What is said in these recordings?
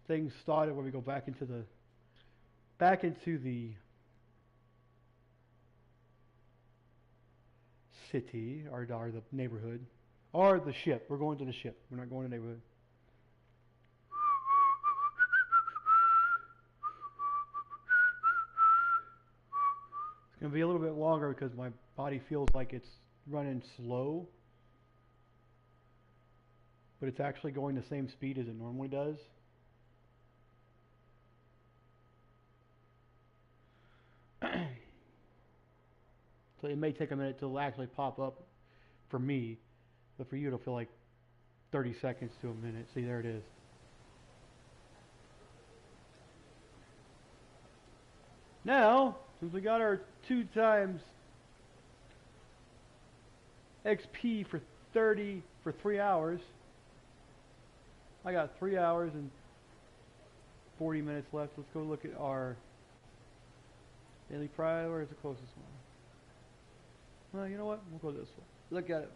things started where we go back into the city or the neighborhood or the ship. We're going to the ship. We're not going to the neighborhood. It's going to be a little bit longer because my body feels like it's running slow, but it's actually going the same speed as it normally does. So it may take a minute to actually pop up for me, but for you it'll feel like 30 seconds to a minute. See, there it is. Now, since we got our 2 times XP for 3 hours, I got 3 hours and 40 minutes left. Let's go look at our daily prize. Where is the closest one? Well, you know what? We'll go this way. Look at it.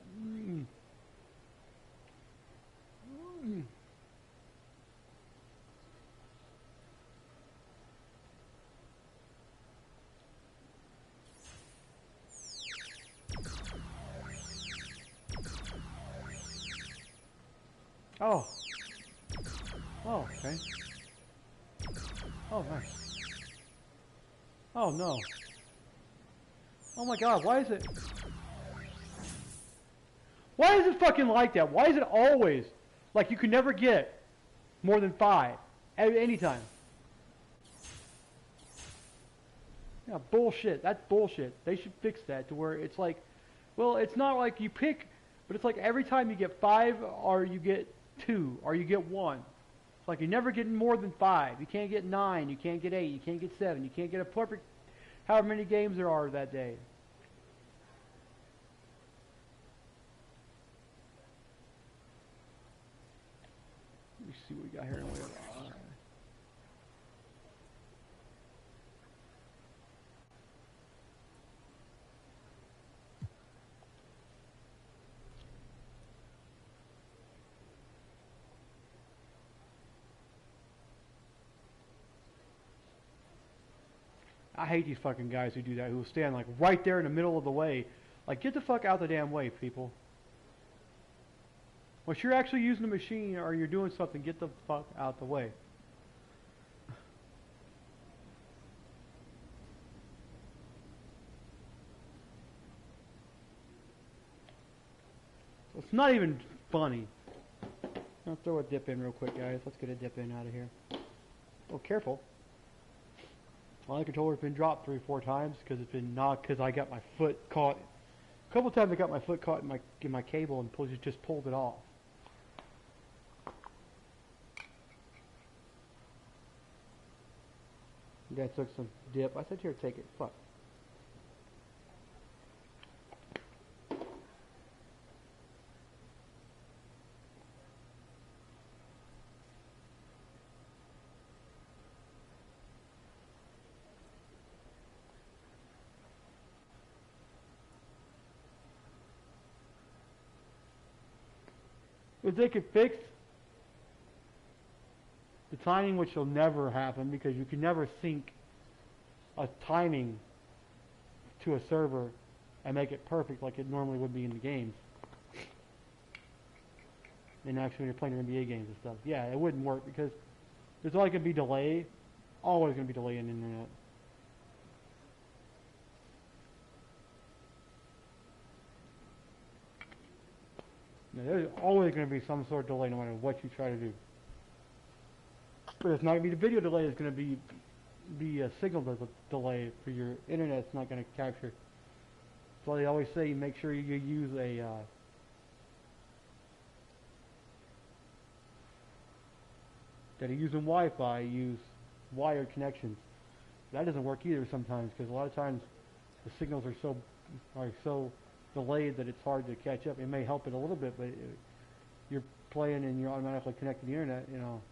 Oh. Oh, okay. Oh, nice. Oh, no. Oh my god, why is it... Why is it fucking like that? Why is it always like you can never get more than 5 at any time? Yeah, bullshit. That's bullshit. They should fix that to where it's like, well, it's not like you pick, but it's like every time you get 5 or you get 2 or you get 1. It's like you're never getting more than 5. You can't get 9. You can't get 8. You can't get 7. You can't get a perfect however many games there are that day. Let me see what we got here. I hate these fucking guys who do that, who stand like right there in the middle of the way. Like, get the fuck out the damn way, people. Once you're actually using the machine or you're doing something, get the fuck out the way. It's not even funny. I'll throw a dip in real quick, guys. Let's get a dip in out of here. Oh, careful. My controller's been dropped 3 or 4 times because it's been knocked because I got my foot caught. A couple times I got my foot caught in my cable and just pulled it off. That took some dip. I said, here, take it. Fuck. If they could fix the timing, which will never happen because you can never sync a timing to a server and make it perfect like it normally would be in the games. And actually when you're playing NBA games and stuff. Yeah, it wouldn't work because there's always going to be delay. Always going to be delay in the internet. Now, there's always going to be some sort of delay no matter what you try to do. But it's not going to be the video delay, it's going to be a signal delay for your internet. It's not going to capture. That's why they always say make sure you use a that are using Wi-Fi, use wired connections. That doesn't work either sometimes because a lot of times the signals are so delayed that it's hard to catch up. It may help it a little bit, but you're playing and you're automatically connected to the internet. You know,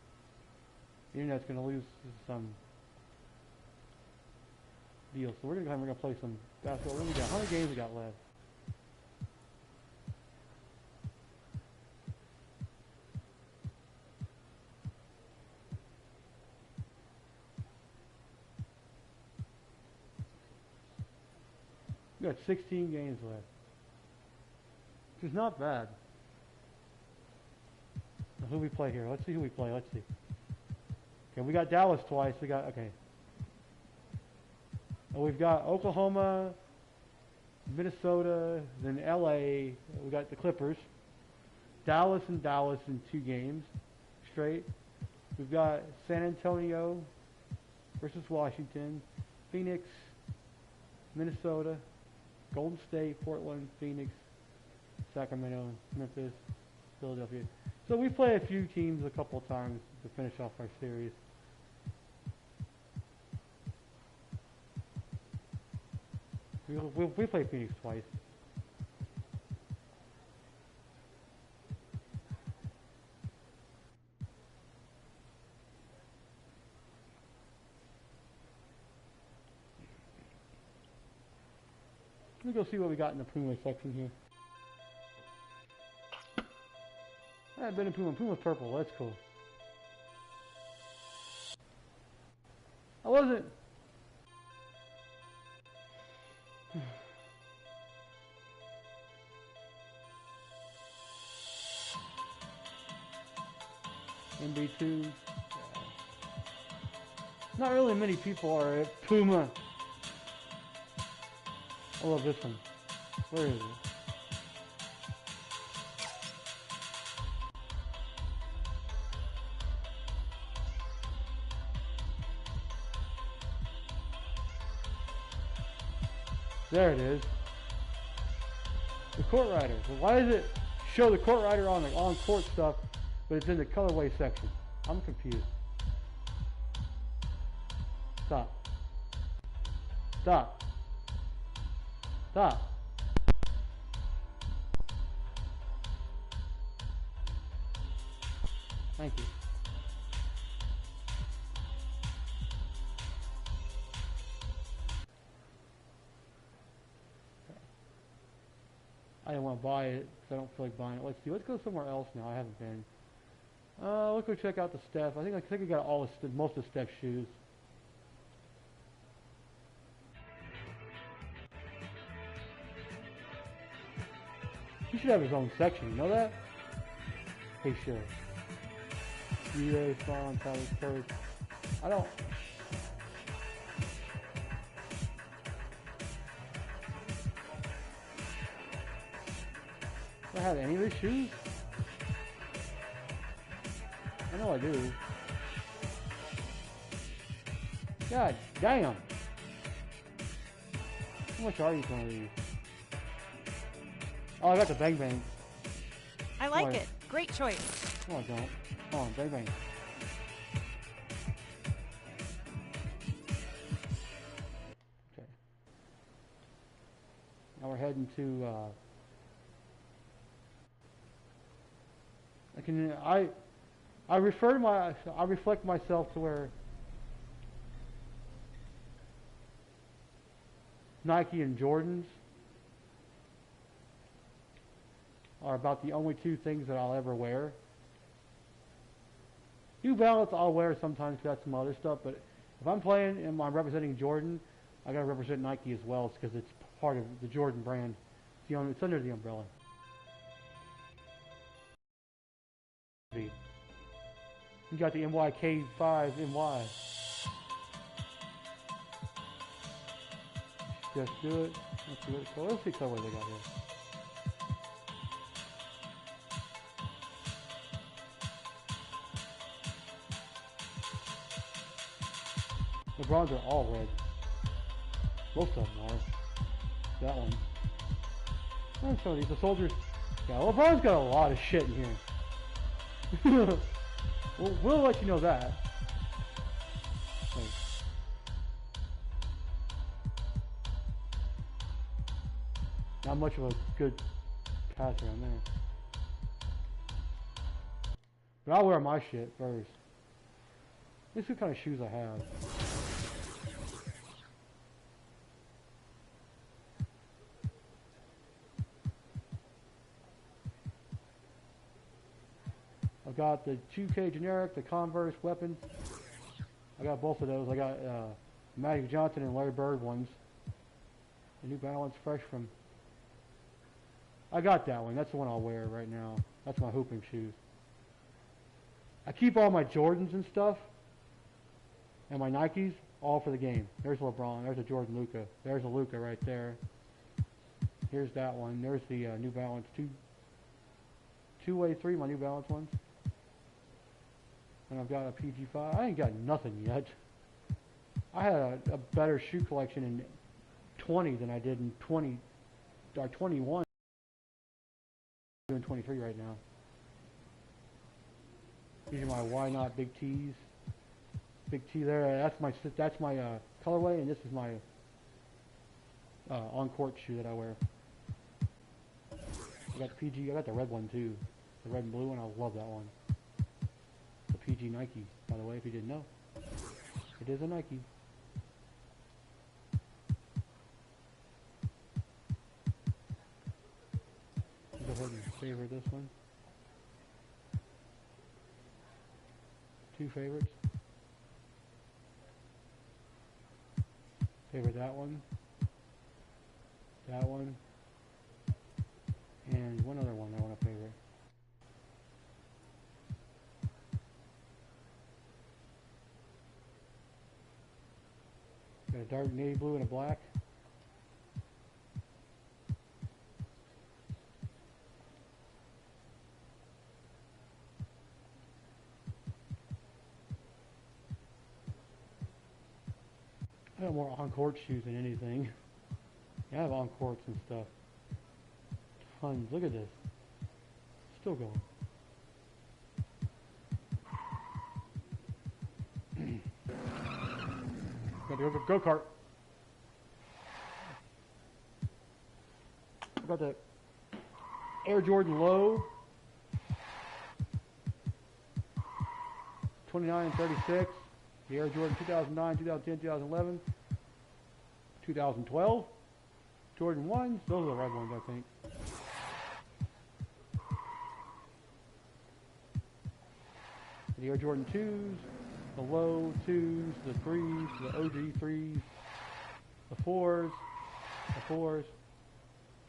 the internet's going to lose some deal. So we're going to play some basketball. What do we got? How many games we got left? We got 16 games left. Which is not bad. Now, who we play here? Let's see who we play. Let's see. Okay, we got Dallas twice. We got, okay. We've got Oklahoma, Minnesota, then LA. We got the Clippers. Dallas in 2 games straight. We've got San Antonio versus Washington, Phoenix, Minnesota, Golden State, Portland, Phoenix, Sacramento, Memphis, Philadelphia. So we play a few teams a couple of times to finish off our series. We play Phoenix twice. Let me go see what we got in the Puma section here. I haven't been in Puma. Puma's purple. That's cool. I wasn't. NBA2. Not really many people are at Puma. I love this one. Where is it? There it is. The Court Rider. So why does it show the Court Rider on the on-court stuff, but it's in the colorway section? I'm confused. Stop. Stop. Stop. Thank you. I didn't want to buy it because I don't feel like buying it. Let's see. Let's go somewhere else now. I haven't been. Let's go check out the Steph. I think we got all the most of Steph's shoes. He should have his own section. You know that? He should. UA, Spawn, Tyler, Courage. I don't. Do I have any of his shoes? I know I do. God damn. How much are you going to use? Oh, I got the Bang Bang. I like it. Great choice. No, I don't. Come on, Bang Bang. Okay. Now we're heading to, I reflect myself to where Nike and Jordans are about the only 2 things that I'll ever wear. New Balance I'll wear sometimes because that's some other stuff, but if I'm playing and I'm representing Jordan, I gotta represent Nike as well because it's part of the Jordan brand. It's under the umbrella. You got the NYK5 NY. Just do it. Let's do it. So let's see what they got here. LeBrons are all red. Most of them are. That one. And some of these, the soldiers. Yeah, LeBron's got a lot of shit in here. we'll let you know that. Wait. Not much of a good passer on there. But I'll wear my shit first. This is what kind of shoes I have. I've got the 2K generic, the Converse weapons. I got both of those. I got Magic Johnson and Larry Bird ones. The New Balance Fresh from... I got that one. That's the one I'll wear right now. That's my hooping shoes. I keep all my Jordans and stuff, and my Nikes, all for the game. There's LeBron. There's a Jordan Luka. There's a Luka right there. Here's that one. There's the New Balance 2-way 3, my New Balance ones. And I've got a PG5. I ain't got nothing yet. I had a better shoe collection in 20 than I did in 20 or 21. I'm doing 23 right now. These are my Why Not Big T's. Big T there. That's my colorway, and this is my on-court shoe that I wear. I got the PG. I got the red one too. The red and blue one. I love that one. The PG Nike, by the way, if you didn't know. It is a Nike. Go ahead and favorite this one. 2 favorites. Favorite that one. That one. And one other one I want to favorite. Got a dark navy blue and a black. I have more on-court shoes than anything. Yeah, I have on-courts and stuff. Tons. Look at this. Still going. Got the go-kart. I got the Air Jordan Low. 29 and 36. The Air Jordan 2009, 2010, 2011, 2012. Jordan 1s. Those are the red ones, I think. The Air Jordan 2s, the low 2s, the 3s, the OG 3s, the 4s,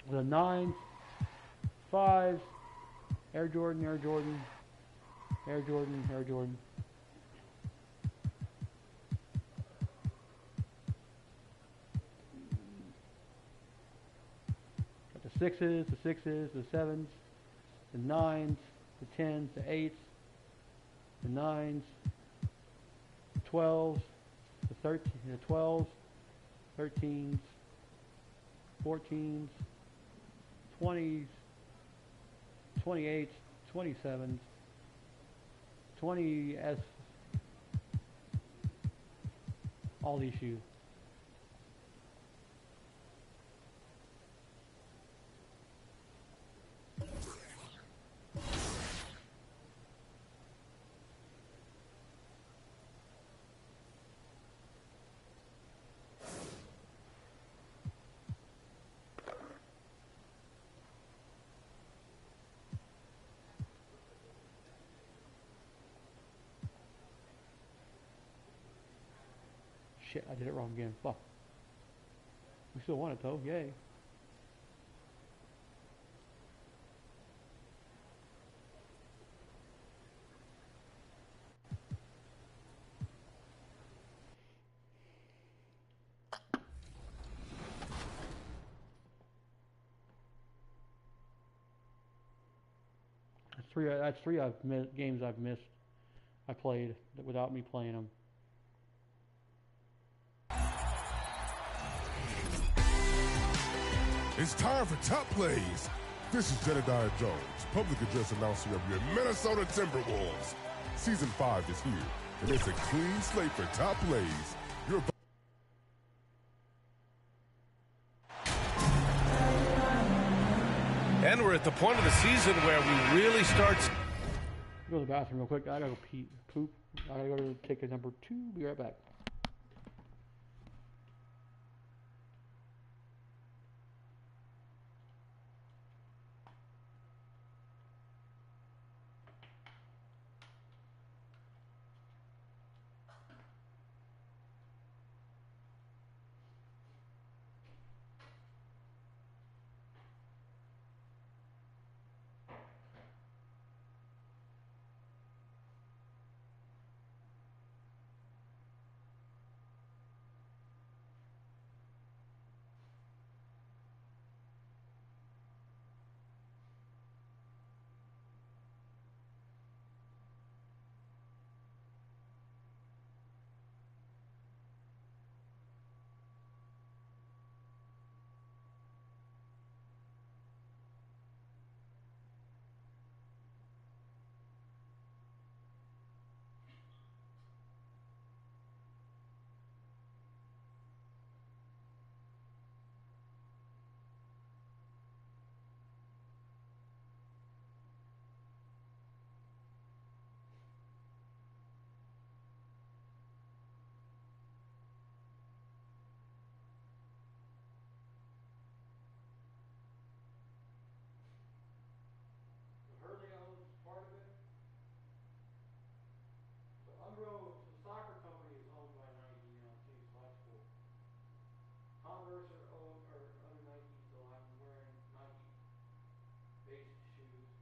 the 9s, 5s, Air Jordan, Air Jordan, Air Jordan, Air Jordan. Got the 6s, the 7s, the 9s, the 10s, the 8s, the 9s, the 12s, the 12s, 13s, 14s, 20s, 28s, 27s, 20s, all these shoes. Shit, I did it wrong again. Fuck. We still won it though. Yay. That's three games I've missed. I played without me playing them. It's time for Top Plays. This is Jedediah Jones, public address announcer of your Minnesota Timberwolves. Season 5 is here, and it's a clean slate for Top Plays. Your And we're at the point of the season where we really start. Go to the bathroom real quick. I gotta go poop. I gotta go to take a number 2. Be right back. Converse or other Nikes, so I'm wearing Nike based shoes.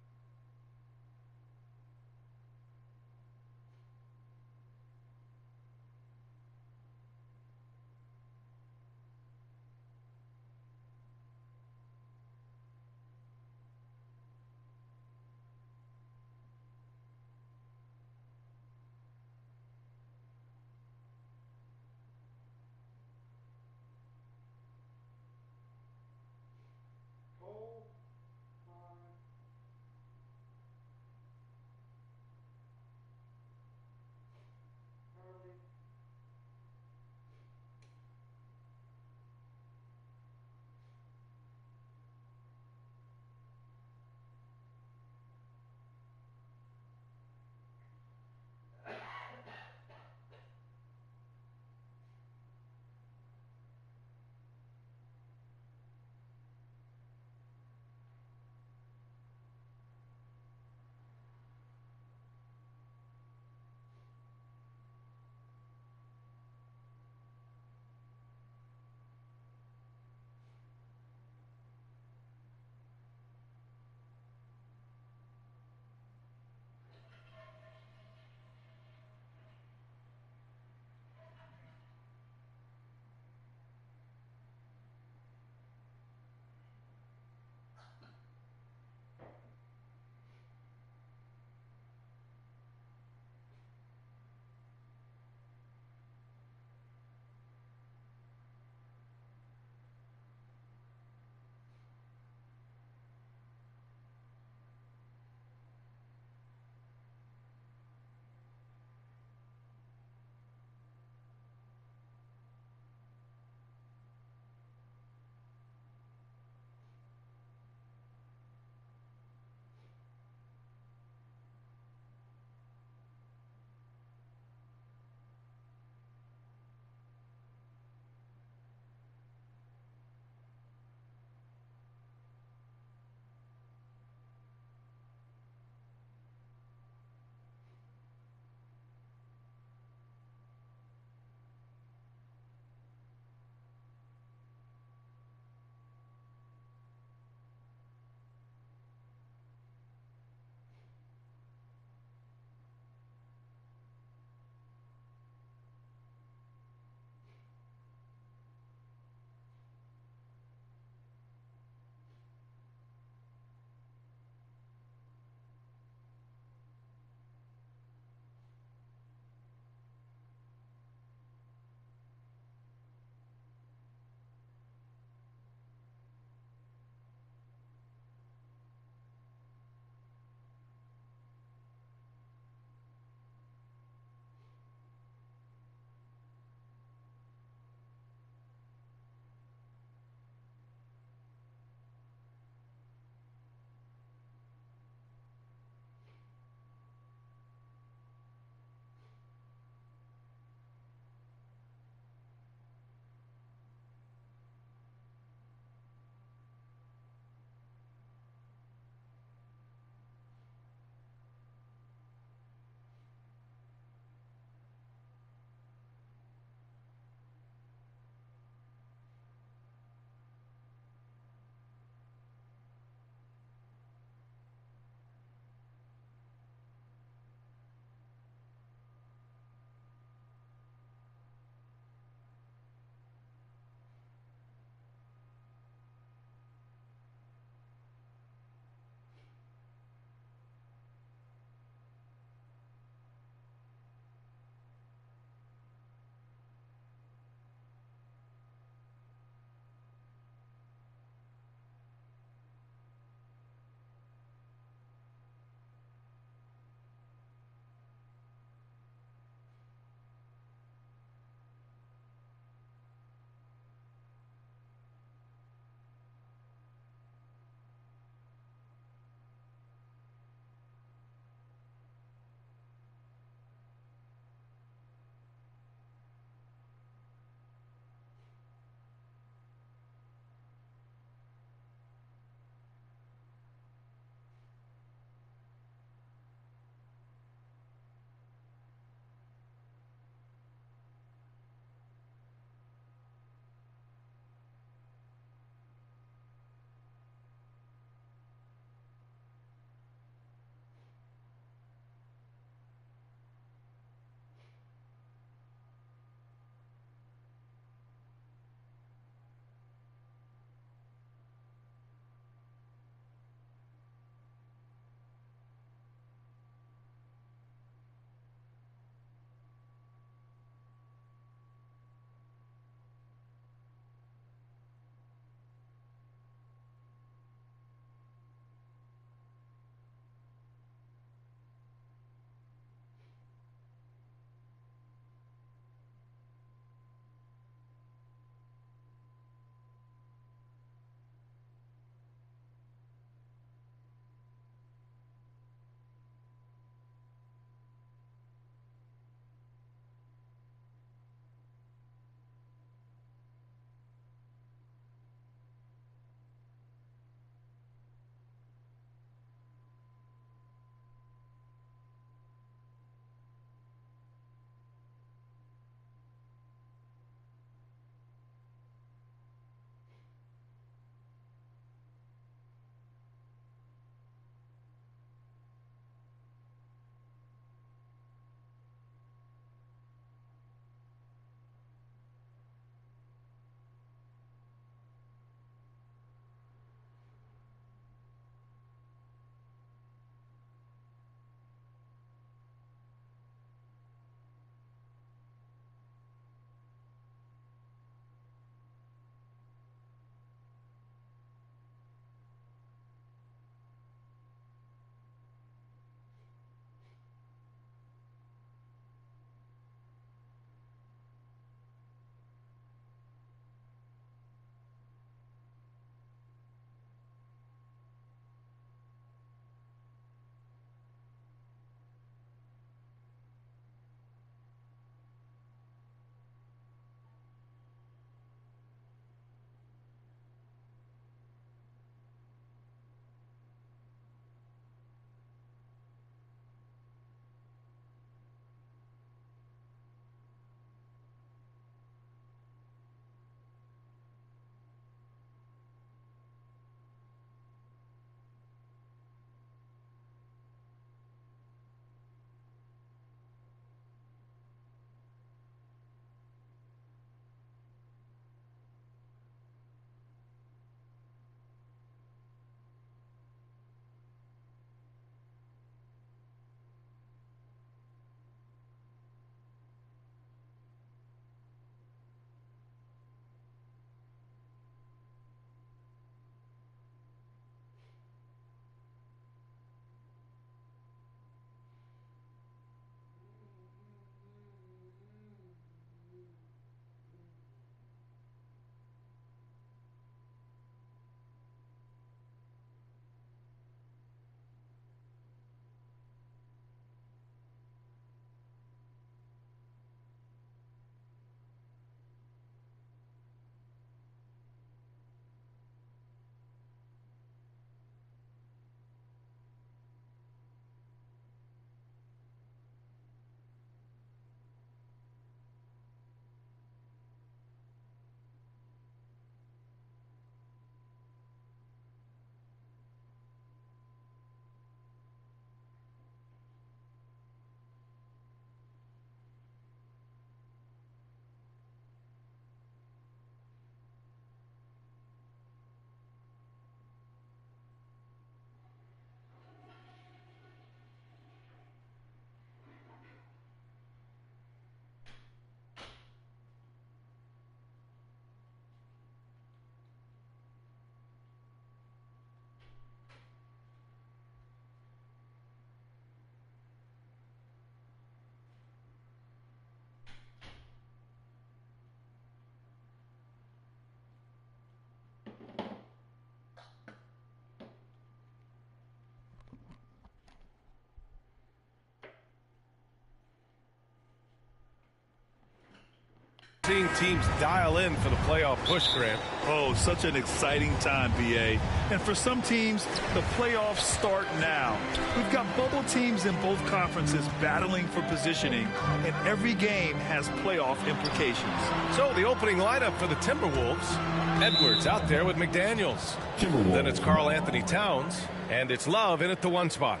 Seeing teams dial in for the playoff push, Grant. Oh, such an exciting time, BA. And for some teams, the playoffs start now. We've got bubble teams in both conferences battling for positioning, and every game has playoff implications. So the opening lineup for the Timberwolves. Edwards out there with McDaniels. Then it's Karl Anthony Towns, and it's Love in at the 1 spot.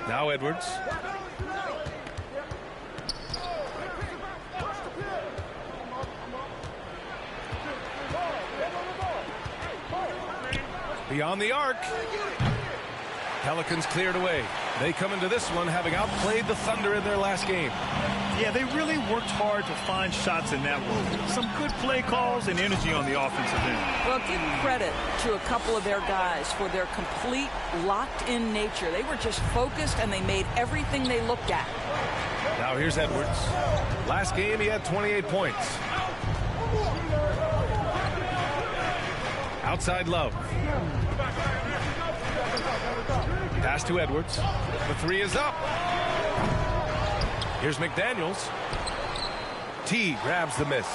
Now Edwards. Beyond the arc. Pelicans cleared away. They come into this one having outplayed the Thunder in their last game. Yeah, they really worked hard to find shots in that one. Some good play calls and energy on the offensive end. Well, give credit to a couple of their guys for their complete locked-in nature. They were just focused, and they made everything they looked at. Now here's Edwards. Last game, he had 28 points. Outside Love. Pass to Edwards. The 3 is up. Here's McDaniels. T grabs the miss.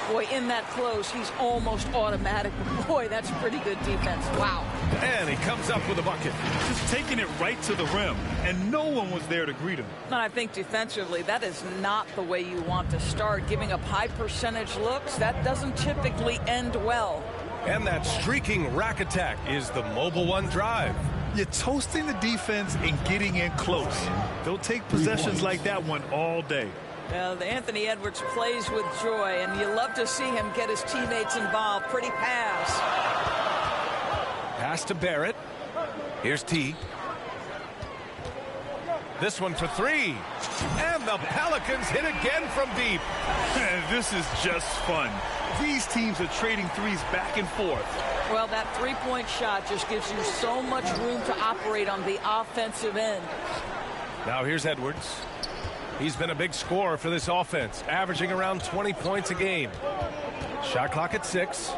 Boy, in that close, he's almost automatic. Boy, that's pretty good defense. Wow. And he comes up with a bucket. Just taking it right to the rim, and no one was there to greet him. And I think defensively, that is not the way you want to start. Giving up high percentage looks, that doesn't typically end well. And that streaking rack attack is the Mobile One drive. You're toasting the defense and getting in close. They'll take possessions like that one all day. Well, Anthony Edwards plays with joy, and you love to see him get his teammates involved. Pretty pass. Pass to Barrett. Here's T. This one for 3. And the Pelicans hit again from deep. This is just fun. These teams are trading threes back and forth. Well, that three-point shot just gives you so much room to operate on the offensive end. Now here's Edwards. He's been a big scorer for this offense, averaging around 20 points a game. Shot clock at 6.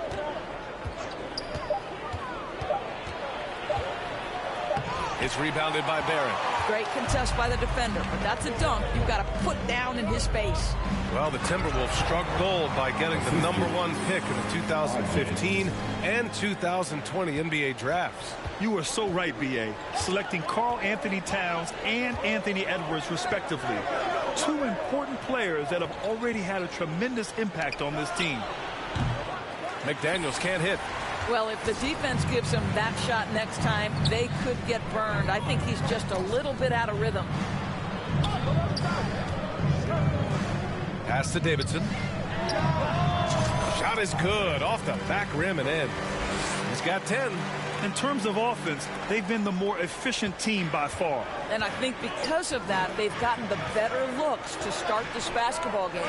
It's rebounded by Barrett. Great contest by the defender, but that's a dunk you've got to put down in his face. Well, the Timberwolves struck gold by getting the #1 pick in the 2015 and 2020 NBA drafts. You are so right, B.A. Selecting Karl Anthony Towns and Anthony Edwards, respectively. 2 important players that have already had a tremendous impact on this team. McDaniels can't hit. Well, if the defense gives him that shot next time, they could get burned. I think he's just a little bit out of rhythm. Pass to Davidson. Shot is good off the back rim and in. He's got 10. In terms of offense, they've been the more efficient team by far. And I think because of that, they've gotten the better looks to start this basketball game.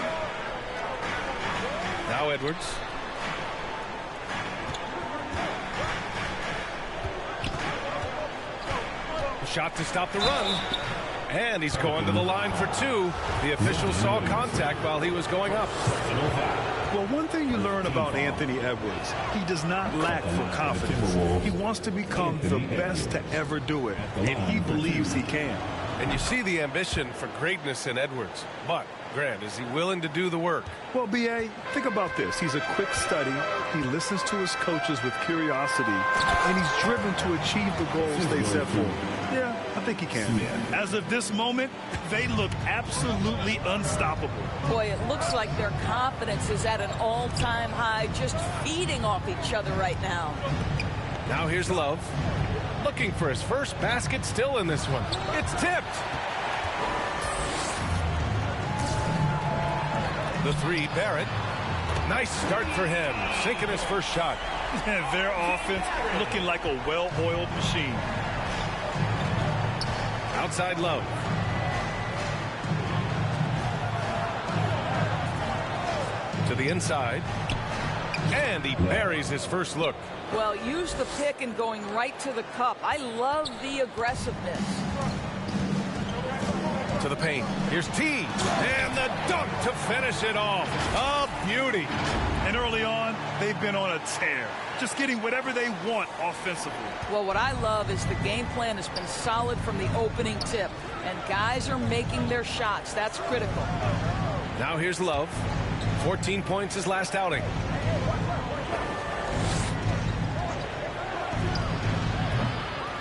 Now Edwards. Shot to stop the run. And he's going to the line for 2. The official saw contact while he was going up. Well, one thing you learn about Anthony Edwards, he does not lack for confidence. He wants to become the best to ever do it, and he believes he can. And you see the ambition for greatness in Edwards. But, Grant, is he willing to do the work? Well, B.A., think about this. He's a quick study. He listens to his coaches with curiosity, and he's driven to achieve the goals they set for him. Yeah, I think he can. As of this moment, they look absolutely unstoppable. Boy, it looks like their confidence is at an all-time high, just feeding off each other right now. Now here's Love. Looking for his first basket, still in this one. It's tipped. The 3, Barrett. Nice start for him, sinking his first shot. Their offense looking like a well-oiled machine. Outside Love. To the inside. And he buries his first look. Well, use the pick and going right to the cup. I love the aggressiveness. To the paint. Here's T. And the dunk to finish it off. A beauty. And early on, they've been on a tear, just getting whatever they want offensively. Well, what I love is the game plan has been solid from the opening tip, and guys are making their shots. That's critical. Now here's Love. 14 points his last outing.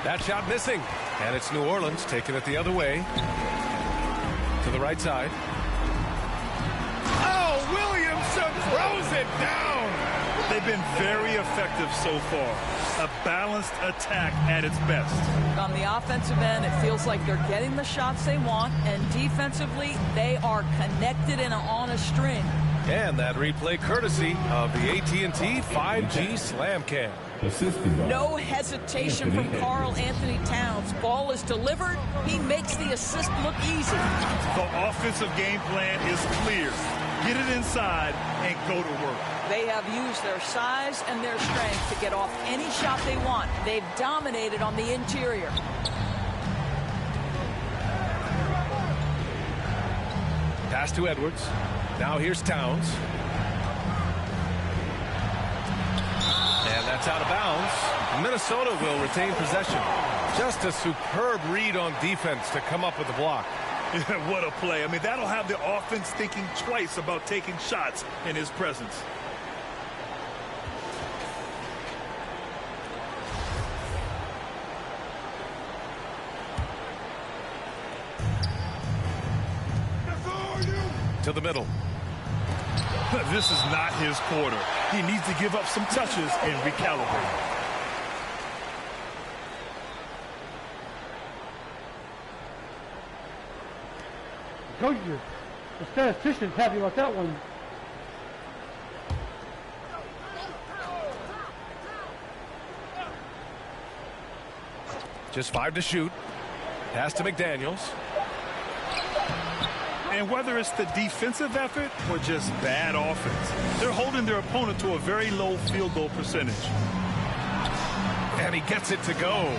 That shot missing. And it's New Orleans taking it the other way. To the right side. Oh, Williamson throws it down. They've been very effective so far. A balanced attack at its best. On the offensive end, it feels like they're getting the shots they want, and defensively, they are connected and on a string. And that replay courtesy of the AT&T 5G Slam Cam. No hesitation from Karl Anthony Towns. Ball is delivered. He makes the assist look easy. The offensive game plan is clear. Get it inside and go to work. They have used their size and their strength to get off any shot they want. They've dominated on the interior. Pass to Edwards. Now here's Towns. And that's out of bounds. Minnesota will retain possession. Just a superb read on defense to come up with the block. What a play. I mean, that'll have the offense thinking twice about taking shots in his presence. To the middle. This is not his quarter. He needs to give up some touches and recalibrate. Coach, the statistician's happy about that one. Just 5 to shoot. Pass to McDaniels. And whether it's the defensive effort or just bad offense, they're holding their opponent to a very low field goal percentage. And he gets it to go.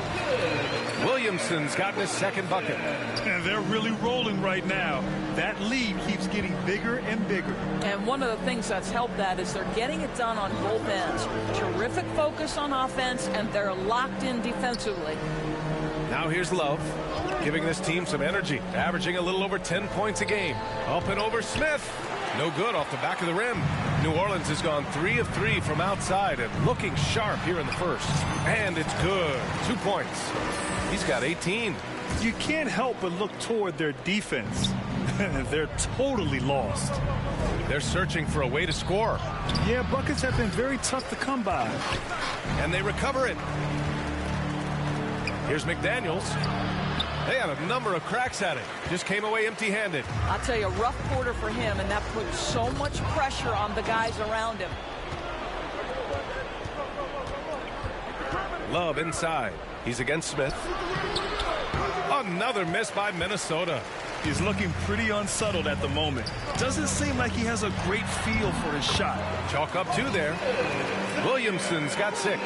Williamson's gotten his second bucket. And they're really rolling right now. That lead keeps getting bigger and bigger. And one of the things that's helped that is they're getting it done on both ends. Terrific focus on offense, and they're locked in defensively. Now here's Love, giving this team some energy, averaging a little over 10 points a game. Up and over Smith. No good off the back of the rim. New Orleans has gone 3 of 3 from outside and looking sharp here in the first. And it's good. 2 points. He's got 18. You can't help but look toward their defense. They're totally lost. They're searching for a way to score. Yeah, buckets have been very tough to come by. And they recover it. Here's McDaniels. They had a number of cracks at it. Just came away empty-handed. I'll tell you, a rough quarter for him, and that puts so much pressure on the guys around him. Love inside. He's against Smith. Another miss by Minnesota. He's looking pretty unsettled at the moment. Doesn't seem like he has a great feel for his shot. Chalk up 2 there. Williamson's got 6.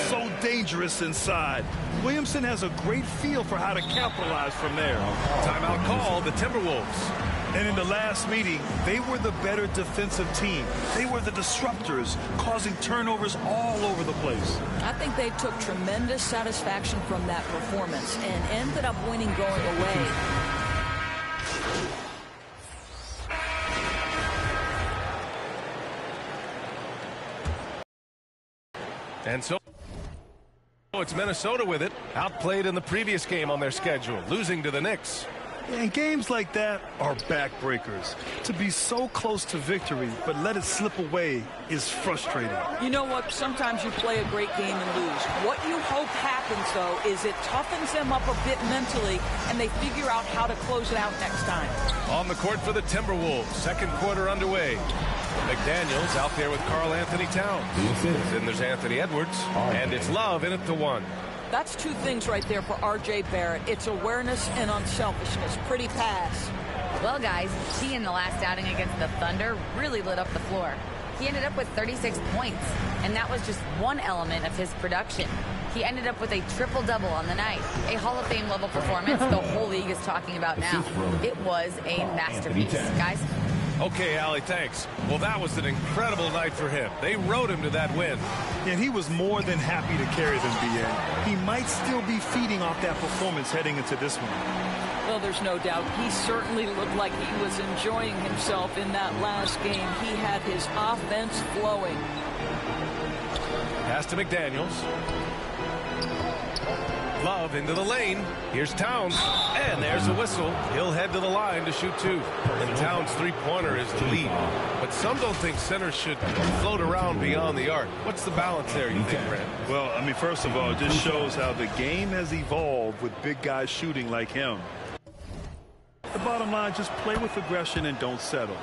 So dangerous inside. Williamson has a great feel for how to capitalize from there. Timeout call, the Timberwolves. And in the last meeting, they were the better defensive team. They were the disruptors, causing turnovers all over the place. I think they took tremendous satisfaction from that performance and ended up winning going away. And so it's Minnesota with it. Outplayed in the previous game on their schedule, losing to the Knicks. And games like that are backbreakers. To be so close to victory, but let it slip away is frustrating. You know what? Sometimes you play a great game and lose. What you hope happens, though, is it toughens them up a bit mentally, and they figure out how to close it out next time. On the court for the Timberwolves, second quarter underway. McDaniels out there with Karl Anthony Towns. Then there's Anthony Edwards, and it's Love in at the 1. That's 2 things right there for R.J. Barrett. It's awareness and unselfishness. Pretty pass. Well, guys, he in the last outing against the Thunder really lit up the floor. He ended up with 36 points, and that was just one element of his production. He ended up with a triple-double on the night, a Hall of Fame level performance the whole league is talking about now. It was a masterpiece. Guys? Okay, Allie, thanks. Well, that was an incredible night for him. They rode him to that win. And he was more than happy to carry them, BA. He might still be feeding off that performance heading into this one. Well, there's no doubt. He certainly looked like he was enjoying himself in that last game. He had his offense flowing. Pass to McDaniels. Love into the lane. Here's Towns. And there's a whistle. He'll head to the line to shoot two. And Towns' three-pointer is the lead. But some don't think centers should float around beyond the arc. What's the balance there, you think, Brad? Well, I mean, first of all, it just shows how the game has evolved with big guys shooting like him. The bottom line, just play with aggression and don't settle.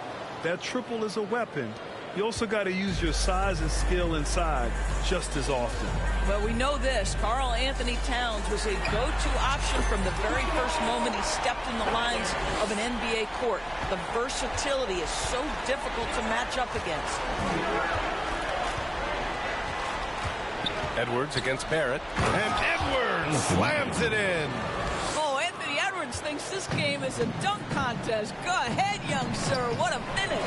That triple is a weapon. You also got to use your size and skill inside just as often. Well, we know this. Karl Anthony Towns was a go-to option from the very first moment he stepped in the lines of an NBA court. The versatility is so difficult to match up against. Edwards against Barrett. And Edwards slams it in. Oh, Anthony Edwards thinks this game is a dunk contest. Go ahead, young sir. What a finish.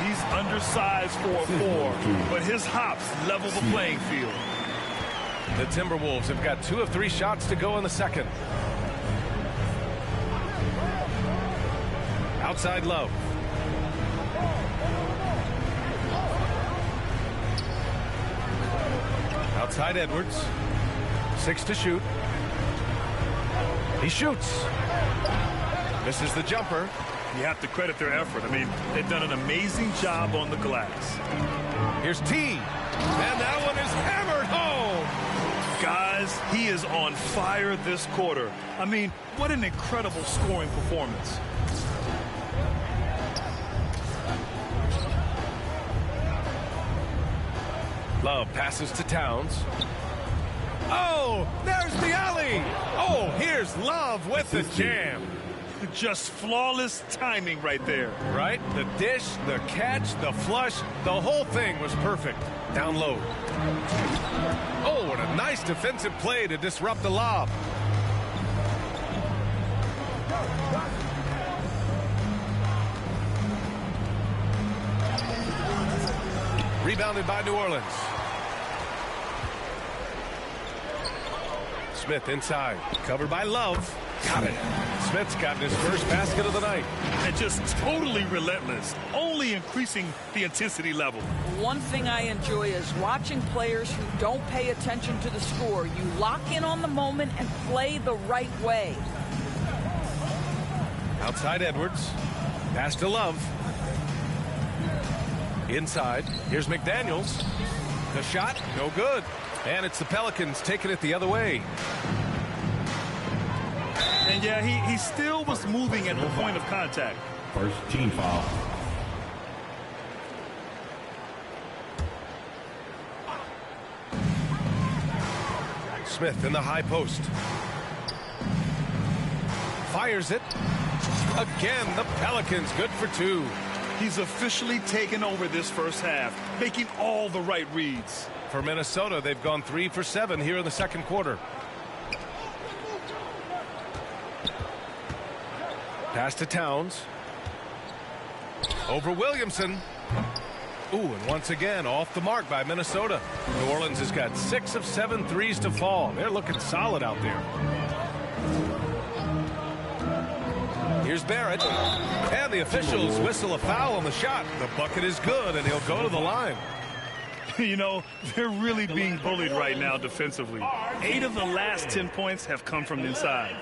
He's undersized for a 4, but his hops level the playing field. The Timberwolves have got 2 of 3 shots to go in the second. Outside Love. Outside Edwards. 6 to shoot. He shoots. Misses the jumper. You have to credit their effort. I mean, they've done an amazing job on the glass. Here's T. And that one is hammered home. Guys, he is on fire this quarter. I mean, what an incredible scoring performance. Love passes to Towns. Oh, there's the alley. Oh, here's Love with the jam. Just flawless timing right there. Right? The dish, the catch, the flush, the whole thing was perfect. Down low. Oh, what a nice defensive play to disrupt the lob. Rebounded by New Orleans. Smith inside. Covered by Love. Got it. Smith's gotten his first basket of the night. And just totally relentless, only increasing the intensity level. One thing I enjoy is watching players who don't pay attention to the score. You lock in on the moment and play the right way. Outside Edwards. Pass to Love. Inside. Here's McDaniels. The shot, no good. And it's the Pelicans taking it the other way. And yeah, he still was moving at the point of contact. First team foul. Smith in the high post. Fires it. Again, the Pelicans good for 2. He's officially taken over this first half, making all the right reads. For Minnesota, they've gone 3 for 7 here in the second quarter. Pass to Towns. Over Williamson. Ooh, and once again, off the mark by Minnesota. New Orleans has got 6 of 7 threes to fall. They're looking solid out there. Here's Barrett. And the officials whistle a foul on the shot. The bucket is good, and he'll go to the line. You know, they're really being bullied right now defensively. 8 of the last 10 points have come from inside.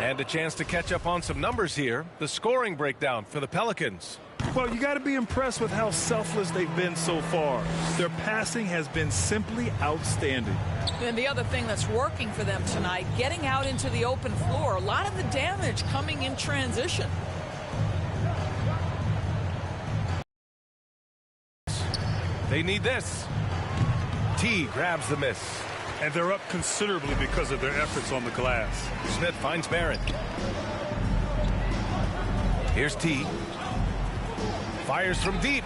And a chance to catch up on some numbers here. The scoring breakdown for the Pelicans. Well, you got to be impressed with how selfless they've been so far. Their passing has been simply outstanding. And the other thing that's working for them tonight, getting out into the open floor. A lot of the damage coming in transition. They need this. T grabs the miss. And they're up considerably because of their efforts on the glass. Smith finds Barrett. Here's T. Fires from deep.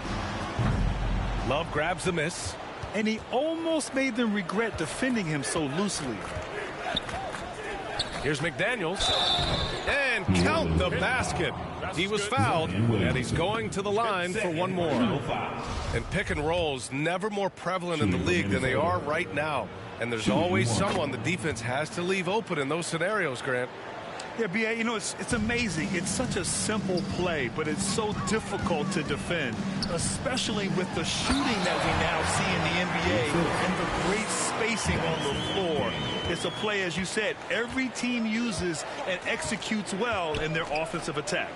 Love grabs the miss. And he almost made them regret defending him so loosely. Here's McDaniels. And And count the basket. He was fouled, and he's going to the line for one more. And pick and rolls never more prevalent in the league than they are right now. And there's always someone the defense has to leave open in those scenarios, Grant. Yeah, B.A., you know, it's amazing. It's such a simple play, but it's so difficult to defend, especially with the shooting that we now see in the NBA and the great spacing on the floor. It's a play, as you said, every team uses and executes well in their offensive attack.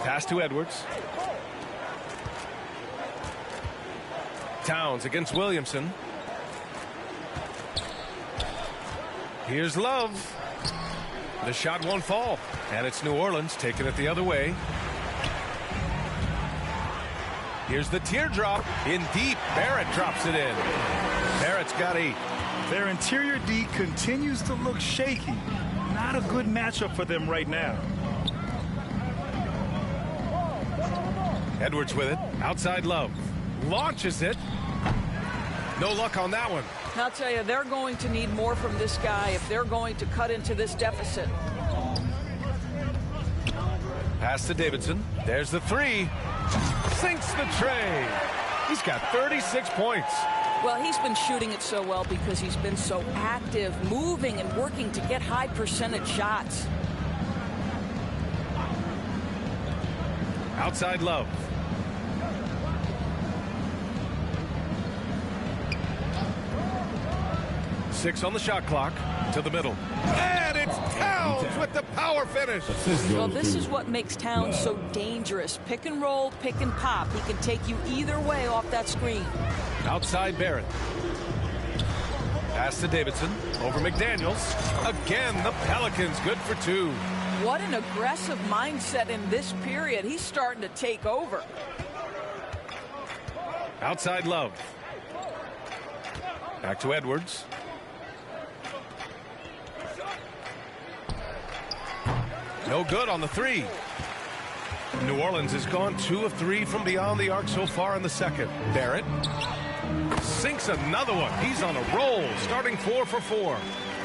Pass to Edwards. Towns against Williamson. Here's Love. The shot won't fall, and it's New Orleans taking it the other way. Here's the teardrop in deep. Barrett drops it in. Barrett's got 8. Their interior D continues to look shaky. Not a good matchup for them right now. Edwards with it. Outside Love. Launches it. No luck on that one. I'll tell you, they're going to need more from this guy if they're going to cut into this deficit. Pass to Davidson. There's the 3. Sinks the tray. He's got 36 points. Well, he's been shooting it so well because he's been so active, moving and working to get high percentage shots. Outside Love. Six on the shot clock to the middle. And it's Towns with the power finish. Well, this is what makes Towns so dangerous. Pick and roll, pick and pop. He can take you either way off that screen. Outside Barrett. Pass to Davidson. Over McDaniels. Again, the Pelicans good for 2. What an aggressive mindset in this period. He's starting to take over. Outside Love. Back to Edwards. No good on the 3. New Orleans has gone 2 of 3 from beyond the arc so far in the second. Barrett sinks another one. He's on a roll, starting 4 for 4.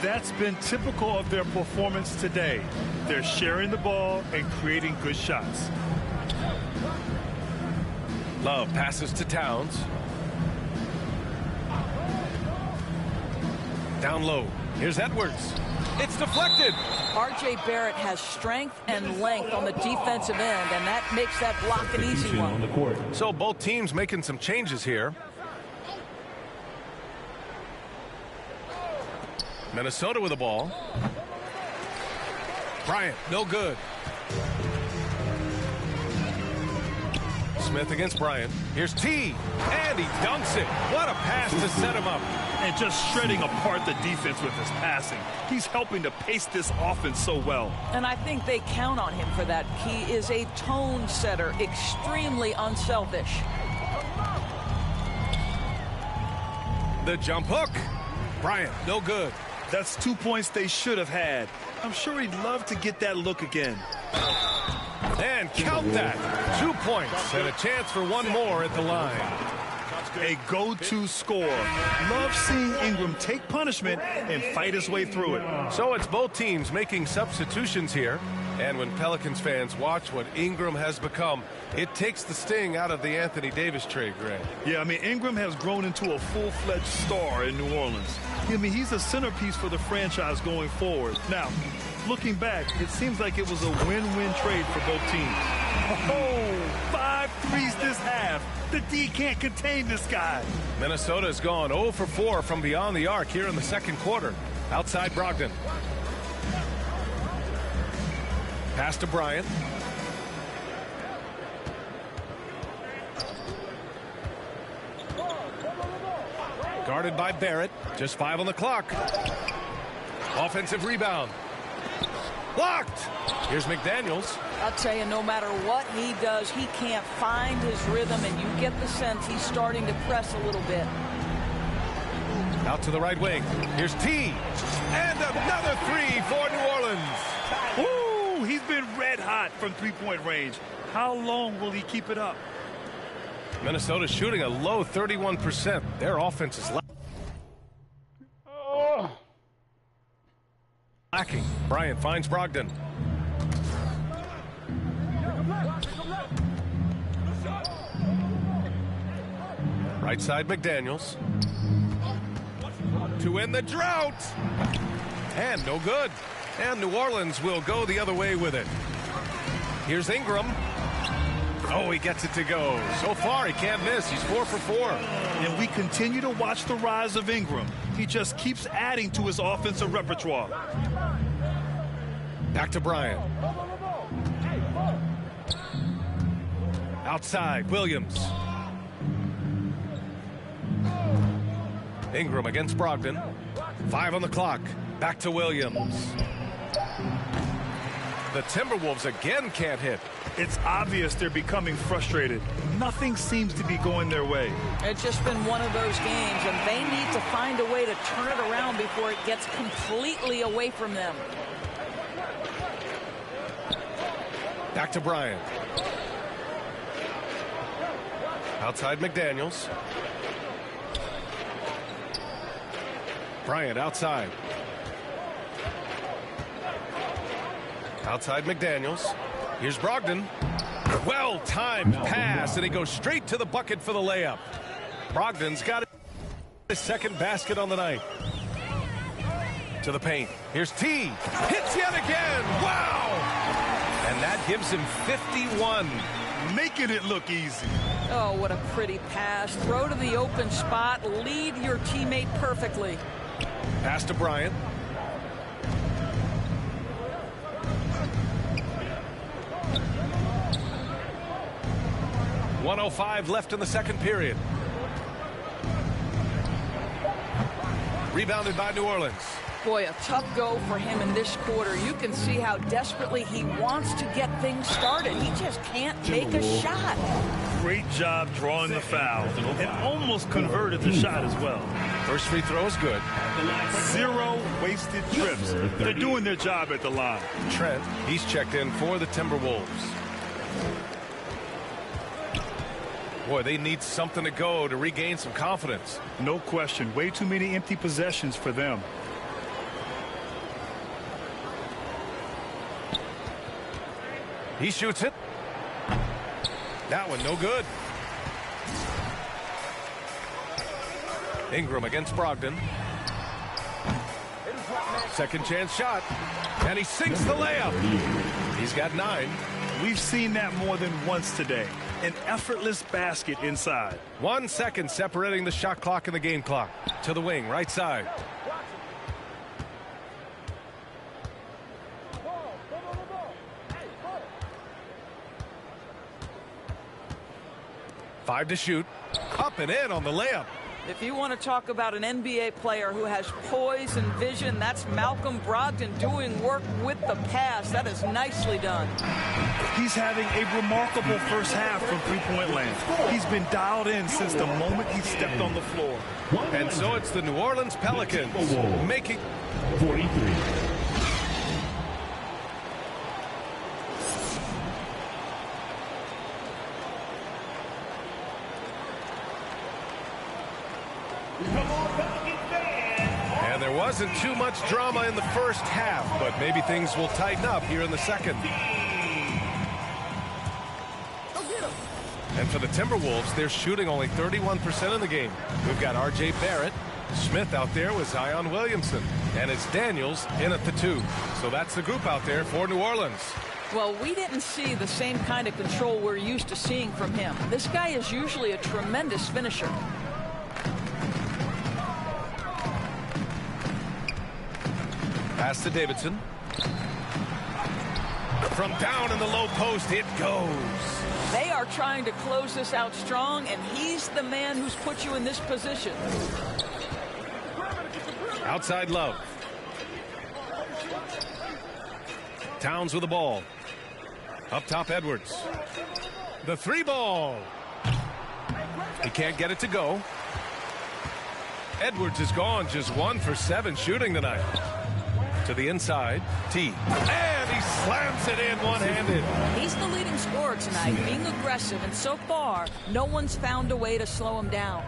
That's been typical of their performance today. They're sharing the ball and creating good shots. Love passes to Towns. Down low. Here's Edwards. It's deflected. R.J. Barrett has strength and length on the defensive end, and that makes that block an easy one. So both teams making some changes here. Minnesota with the ball. Bryant, no good. Smith against Bryant. Here's T, and he dunks it. What a pass to set him up. And just shredding apart the defense with his passing. He's helping to pace this offense so well. And I think they count on him for that. He is a tone setter, extremely unselfish. The jump hook. Bryant, no good. That's 2 points they should have had. I'm sure he'd love to get that look again. And count that. 2 points and a chance for one more at the line. A go-to score. Love seeing Ingram take punishment and fight his way through it. So it's both teams making substitutions here. And when Pelicans fans watch what Ingram has become, it takes the sting out of the Anthony Davis trade, Greg. Yeah, I mean, Ingram has grown into a full-fledged star in New Orleans. I mean, he's a centerpiece for the franchise going forward. Now, looking back, it seems like it was a win-win trade for both teams. Oh, 5 threes this half. The D can't contain this guy. Minnesota's gone 0 for 4 from beyond the arc here in the second quarter. Outside Brogdon. Pass to Bryant. Guarded by Barrett. Just 5 on the clock. Offensive rebound. Blocked. Here's McDaniels. I'll tell you, no matter what he does, he can't find his rhythm, and you get the sense he's starting to press a little bit. Out to the right wing. Here's T. And another 3 for New Orleans. Woo! He's been red hot from three-point range. How long will he keep it up? Minnesota's shooting a low 31%. Their offense is lacking. Bryant finds Brogdon. Right side McDaniels. To end the drought. And no good. And New Orleans will go the other way with it. Here's Ingram. Oh, he gets it to go. So far, he can't miss. He's 4 for 4. And we continue to watch the rise of Ingram. He just keeps adding to his offensive repertoire. Back to Bryant. Outside, Williams. Ingram against Brogdon. 5 on the clock. Back to Williams. The Timberwolves again can't hit. It's obvious they're becoming frustrated. Nothing seems to be going their way. It's just been one of those games, and they need to find a way to turn it around before it gets completely away from them. Back to Bryant. Outside McDaniels. Bryant outside. Outside McDaniels. Here's Brogdon. Well-timed pass, and he goes straight to the bucket for the layup. Brogdon's got his second basket on the night. To the paint. Here's T. Hits yet again. Wow! And that gives him 51. Making it look easy. Oh, what a pretty pass. Throw to the open spot. Lead your teammate perfectly. Pass to Bryant. .105 left in the second period. Rebounded by New Orleans. Boy, a tough go for him in this quarter. You can see how desperately he wants to get things started. He just can't make a shot. Great job drawing the foul and almost converted the shot as well. First free throw is good. 0 wasted trips. They're doing their job at the line. Trent, he's checked in for the Timberwolves. Boy, they need something to go to regain some confidence. No question. Way too many empty possessions for them. He shoots it. That one no good. Ingram against Brogdon. Second chance shot. And he sinks the layup. He's got 9. We've seen that more than once today. An effortless basket inside. 1 second separating the shot clock and the game clock. To the wing, right side. Five to shoot. Up and in on the layup. If you want to talk about an NBA player who has poise and vision, that's Malcolm Brogdon doing work with the pass. That is nicely done. He's having a remarkable first half from three-point land. He's been dialed in since the moment he stepped on the floor. And so it's the New Orleans Pelicans making 43. And there wasn't too much drama in the first half, but maybe things will tighten up here in the second. And for the Timberwolves, they're shooting only 31% in the game. We've got R.J. Barrett. Smith out there with Zion Williamson. And it's Daniels in at the 2. So that's the group out there for New Orleans. Well, we didn't see the same kind of control we're used to seeing from him. This guy is usually a tremendous finisher. Pass to Davidson. From down in the low post, it goes. They are trying to close this out strong, and he's the man who's put you in this position. Outside Love. Towns with the ball. Up top, Edwards. The 3 ball. He can't get it to go. Edwards is gone, just 1 for 7 shooting tonight. To the inside, T. And he slams it in one-handed. He's the leading scorer tonight, being aggressive, and so far, no one's found a way to slow him down.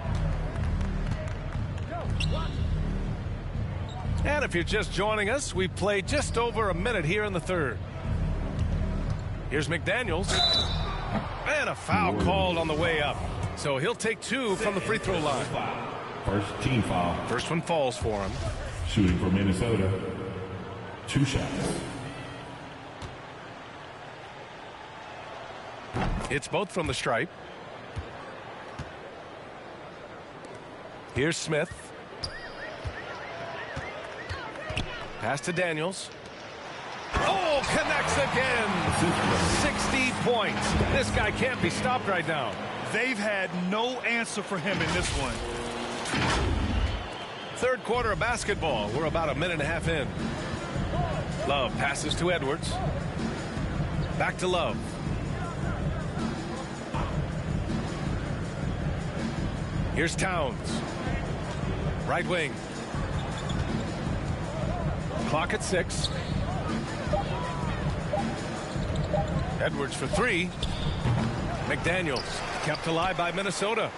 And if you're just joining us, we played just over a minute here in the third. Here's McDaniels. And a foul called on the way up. So he'll take 2 from the free throw line. First team foul. First one falls for him. Shooting for Minnesota. 2 shots. It's both from the stripe. Here's Smith. Pass to Daniels. Oh, connects again. 60 points. This guy can't be stopped right now. They've had no answer for him in this one. Third quarter of basketball. We're about a minute and a half in. Love passes to Edwards. Back to Love. Here's Towns. Right wing. Clock at 6. Edwards for 3. McDaniels kept alive by Minnesota.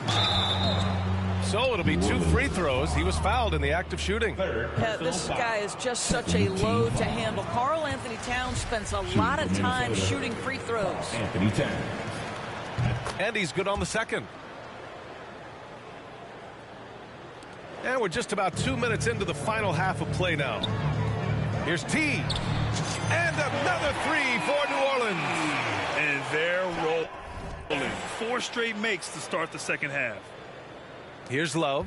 So it'll be 2 free throws. He was fouled in the act of shooting. Yeah, this guy is just such a load to handle. Karl Anthony Towns spends a lot of time shooting free throws. Anthony Towns. And he's good on the second. And we're just about 2 minutes into the final half of play now. Here's T. And another 3 for New Orleans. And they're rolling. 4 straight makes to start the second half. Here's Love.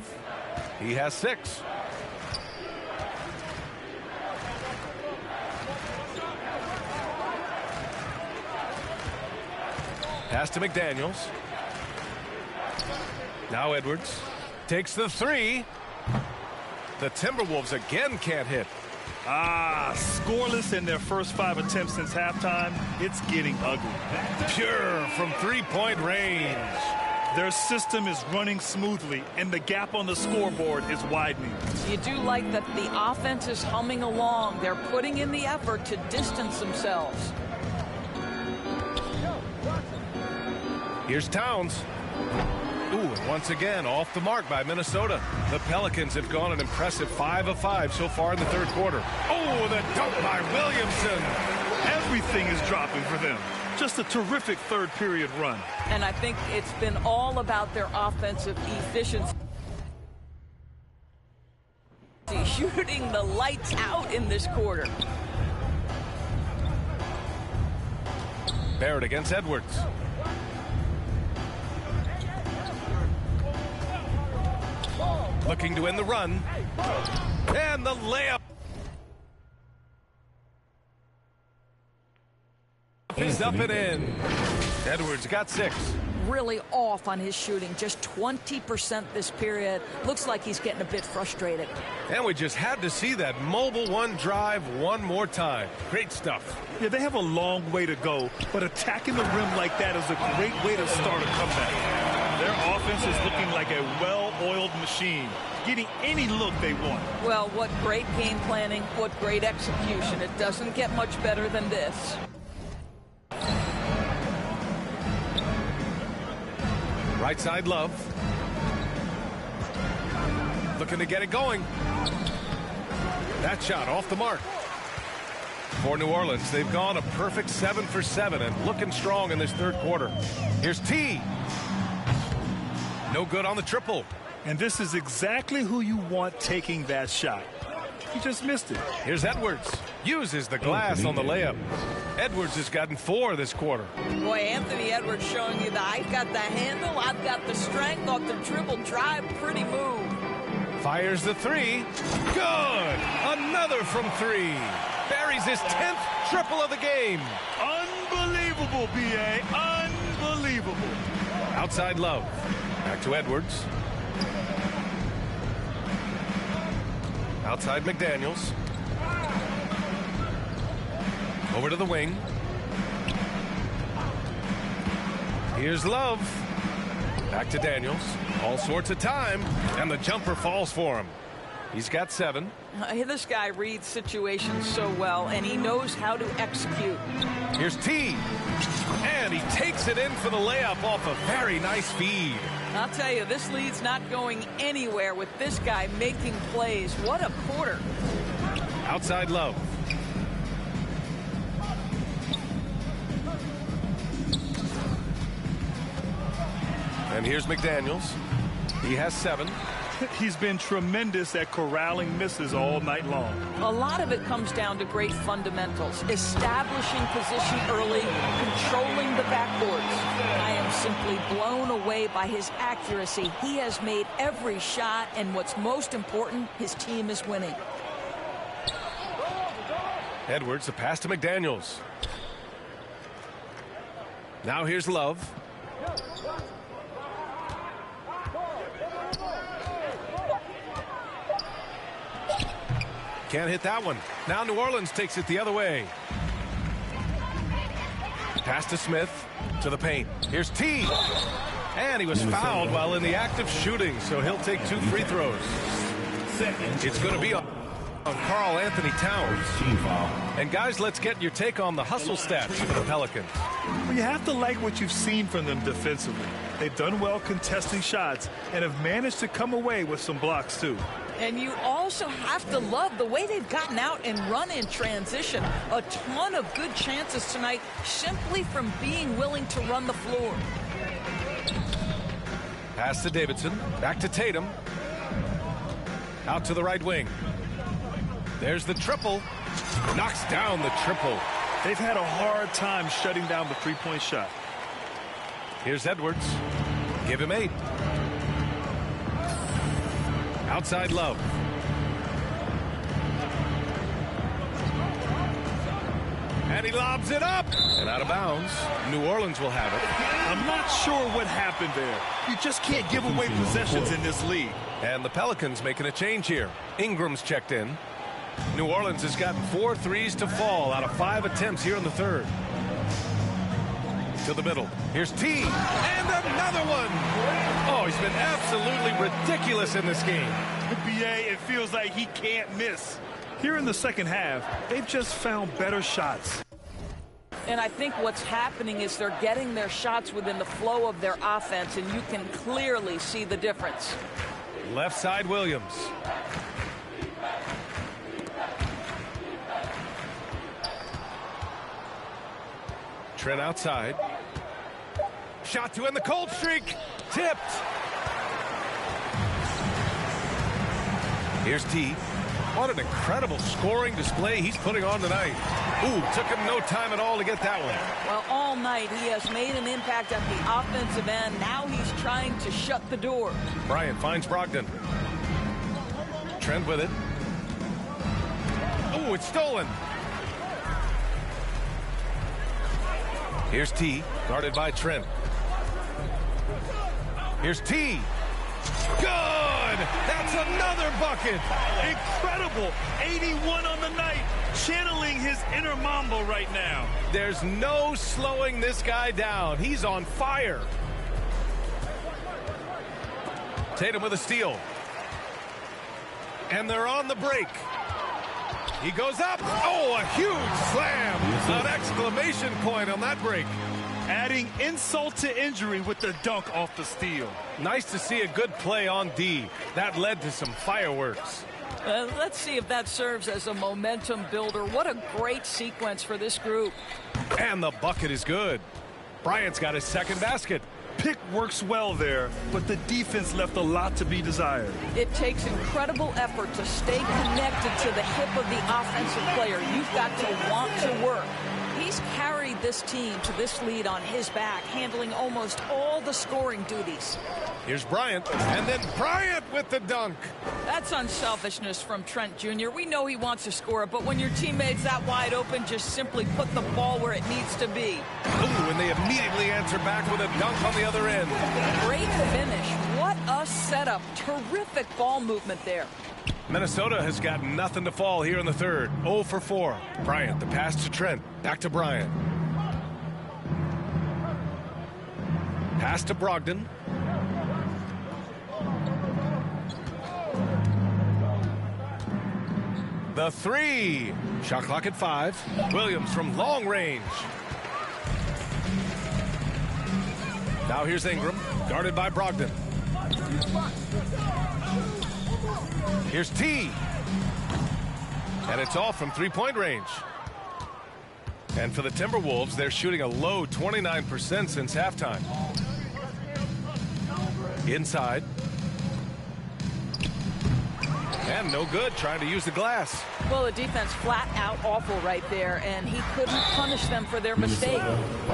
He has 6. Pass to McDaniels. Now Edwards takes the 3. The Timberwolves again can't hit. Scoreless in their first 5 attempts since halftime. It's getting ugly. Pure from 3-point range. Their system is running smoothly, and the gap on the scoreboard is widening. You do like that the offense is humming along. They're putting in the effort to distance themselves. Here's Towns. Ooh, and once again, off the mark by Minnesota. The Pelicans have gone an impressive 5 of 5 so far in the third quarter. Oh, the dunk by Williamson. Everything is dropping for them. Just a terrific third period run. And I think it's been all about their offensive efficiency. Shooting the lights out in this quarter. Barrett against Edwards. Looking to end the run. And the layup. He's up and in. Edwards got 6. Really off on his shooting. Just 20% this period. Looks like he's getting a bit frustrated. And we just had to see that mobile 1 drive one more time. Great stuff. Yeah, they have a long way to go, but attacking the rim like that is a great way to start a comeback. Their offense is looking like a well-oiled machine, getting any look they want. Well, what great game planning, what great execution. It doesn't get much better than this. Right side, Love. Looking to get it going. That shot off the mark. For New Orleans, they've gone a perfect 7 for 7 and looking strong in this third quarter. Here's T. No good on the triple. And this is exactly who you want taking that shot. He just missed it. Here's Edwards. Uses the glass on the layup. Edwards has gotten 4 this quarter. Boy, Anthony Edwards showing you that I've got the handle, I've got the strength off the dribble drive. Pretty move. Fires the 3. Good. Another from 3. Buries his 10th triple of the game. Unbelievable, B.A. Unbelievable. Outside Love. Back to Edwards. Outside McDaniels. Over to the wing. Here's Love. Back to Daniels. All sorts of time. And the jumper falls for him. He's got 7. This guy reads situations so well, and he knows how to execute. Here's T. And he takes it in for the layup off a very nice feed. I'll tell you, this lead's not going anywhere with this guy making plays. What a quarter. Outside Love. And here's McDaniels. He has 7. He's been tremendous at corralling misses all night long. A lot of it comes down to great fundamentals, establishing position early, controlling the backboards. I am simply blown away by his accuracy. He has made every shot, and what's most important, his team is winning. Edwards, the pass to McDaniels. Now here's Love. Can't hit that one. Now New Orleans takes it the other way. Pass to Smith, to the paint. Here's T. And he was fouled while in the act of shooting, so he'll take 2 free throws. It's going to be on Karl Anthony Towns. And guys, let's get your take on the hustle stats for the Pelicans. Well, you have to like what you've seen from them defensively. They've done well contesting shots and have managed to come away with some blocks too. And you also have to love the way they've gotten out and run in transition. A ton of good chances tonight simply from being willing to run the floor. Pass to Davidson. Back to Tatum. Out to the right wing. There's the triple. Knocks down the triple. They've had a hard time shutting down the three-point shot. Here's Edwards. Give him 8. Outside Love. And he lobs it up. And out of bounds. New Orleans will have it. I'm not sure what happened there. You just can't give away possessions in this league. And the Pelicans making a change here. Ingram's checked in. New Orleans has gotten 4 threes to fall out of 5 attempts here in the third. To the middle. Here's T. And another one. Oh, he's been absolutely ridiculous in this game. BA, it feels like he can't miss. Here in the second half, they've just found better shots. And I think what's happening is they're getting their shots within the flow of their offense, and you can clearly see the difference. Left side Williams. Trent outside. Shot to end the cold streak. Tipped. Here's T. What an incredible scoring display he's putting on tonight. Ooh, took him no time at all to get that one. Well, all night he has made an impact at the offensive end. Now he's trying to shut the door. Bryant finds Brogdon. Trent with it. Ooh, it's stolen. Here's T, guarded by Trent. Here's T. Good! That's another bucket! Incredible! 81 on the night, channeling his inner Mamba right now. There's no slowing this guy down. He's on fire. Tatum with a steal. And they're on the break. He goes up. Oh, a huge slam. An exclamation point on that break. Adding insult to injury with the dunk off the steal. Nice to see a good play on D. That led to some fireworks. Let's see if that serves as a momentum builder. What a great sequence for this group. And the bucket is good. Bryant's got his second basket. Pick works well there, but the defense left a lot to be desired. It takes incredible effort to stay connected to the hip of the offensive player. You've got to want to work. He's carried this team to this lead on his back, handling almost all the scoring duties. Here's Bryant, and then Bryant with the dunk. That's unselfishness from Trent Jr. We know he wants to score, but when your teammate's that wide open, just simply put the ball where it needs to be. Ooh, and they immediately answer back with a dunk on the other end. Great finish. What a setup. Terrific ball movement there. Minnesota has got nothing to fall here in the third. 0 for 4. Bryant, the pass to Trent. Back to Bryant. Pass to Brogdon. The 3. Shot clock at 5. Williams from long range. Now here's Ingram. Guarded by Brogdon. Here's T. And it's all from three-point range. And for the Timberwolves, they're shooting a low 29% since halftime. Inside. And no good, trying to use the glass. Well, the defense flat out awful right there, and he couldn't punish them for their mistake.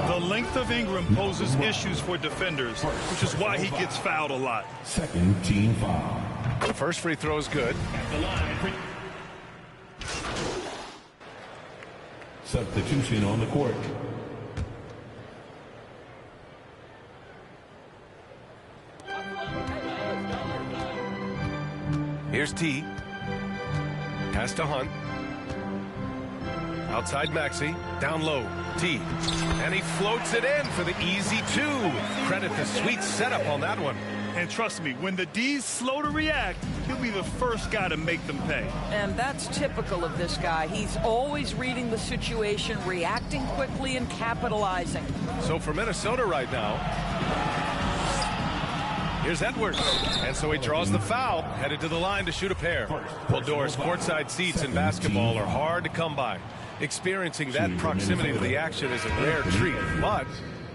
The length of Ingram poses issues for defenders, which is why he gets fouled a lot. Second team foul. First free throw is good. Substitution on the court. Here's T. Pass to Hunt. Outside Maxey. Down low. T. And he floats it in for the easy two. Credit the sweet setup on that one. And trust me, when the D's slow to react, he'll be the first guy to make them pay. And that's typical of this guy. He's always reading the situation, reacting quickly, and capitalizing. So for Minnesota right now, here's Edwards. And so he draws the foul, headed to the line to shoot a pair. Well, Doris, courtside seats in basketball are hard to come by. Experiencing that proximity to the action is a rare treat. But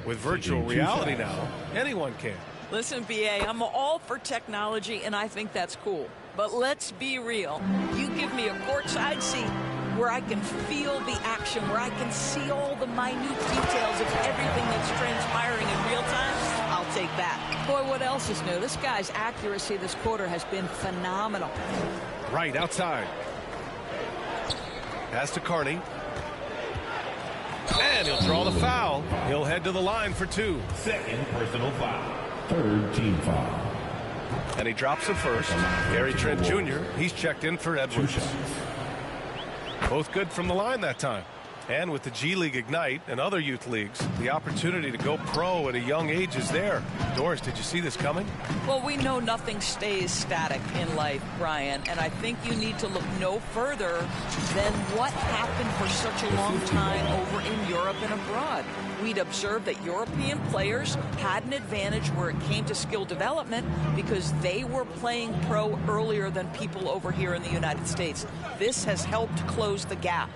with virtual reality now, anyone can. Listen, BA, I'm all for technology, and I think that's cool. But let's be real. You give me a courtside seat where I can feel the action, where I can see all the minute details of everything that's transpiring in real time, I'll take that. Boy, what else is new? This guy's accuracy this quarter has been phenomenal. Right outside. Pass to Carney. And he'll draw the foul. He'll head to the line for two. Second personal foul. Third team foul. And he drops the first. Gary Trent Jr., he's checked in for Edwards. Both good from the line that time. And with the G League Ignite and other youth leagues, the opportunity to go pro at a young age is there. Doris, did you see this coming? Well, we know nothing stays static in life, Brian, and I think you need to look no further than what happened for such a long time over in Europe and abroad. We'd observed that European players had an advantage where it came to skill development because they were playing pro earlier than people over here in the United States. This has helped close the gap.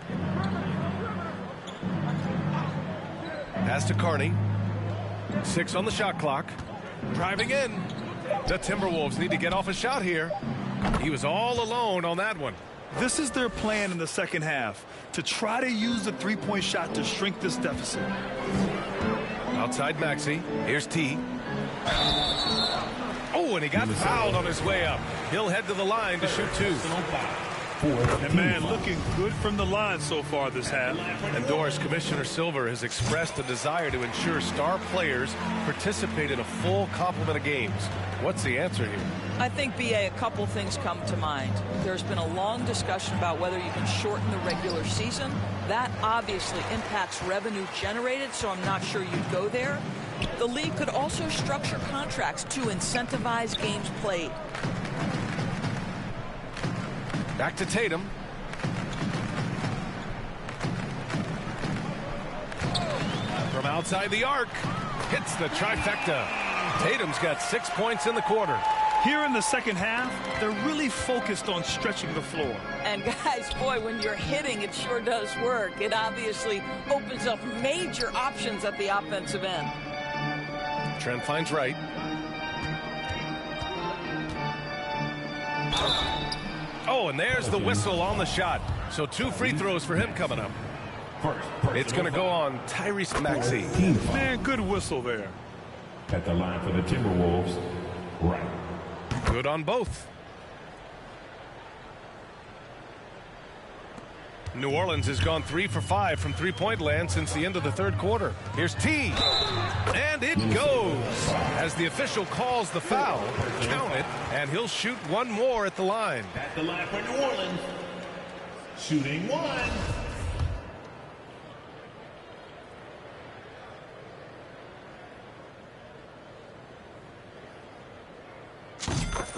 Pass to Carney. 6 on the shot clock. Driving in. The Timberwolves need to get off a shot here. He was all alone on that one. This is their plan in the second half, to try to use the three-point shot to shrink this deficit. Outside Maxey. Here's T. Oh, and he got fouled on his way up. He'll head to the line to shoot two. And man, looking good from the line so far this half. And Doris, Commissioner Silver has expressed a desire to ensure star players participate in a full complement of games. What's the answer here? I think, BA, a couple things come to mind. There's been a long discussion about whether you can shorten the regular season. That obviously impacts revenue generated, so I'm not sure you'd go there. The league could also structure contracts to incentivize games played. Back to Tatum. From outside the arc. Hits the trifecta. Tatum's got 6 points in the quarter. Here in the second half, they're really focused on stretching the floor. And guys, boy, when you're hitting, it sure does work. It obviously opens up major options at the offensive end. Trent finds right. Oh, and there's the whistle on the shot. So 2 free throws for him coming up. It's going to go on Tyrese Maxey. Man, good whistle there. At the line for the Timberwolves, right. Good on both. New Orleans has gone 3 for 5 from three-point land since the end of the third quarter. Here's T. And it goes. As the official calls the foul, count it, and he'll shoot one more at the line. At the line for New Orleans, shooting one.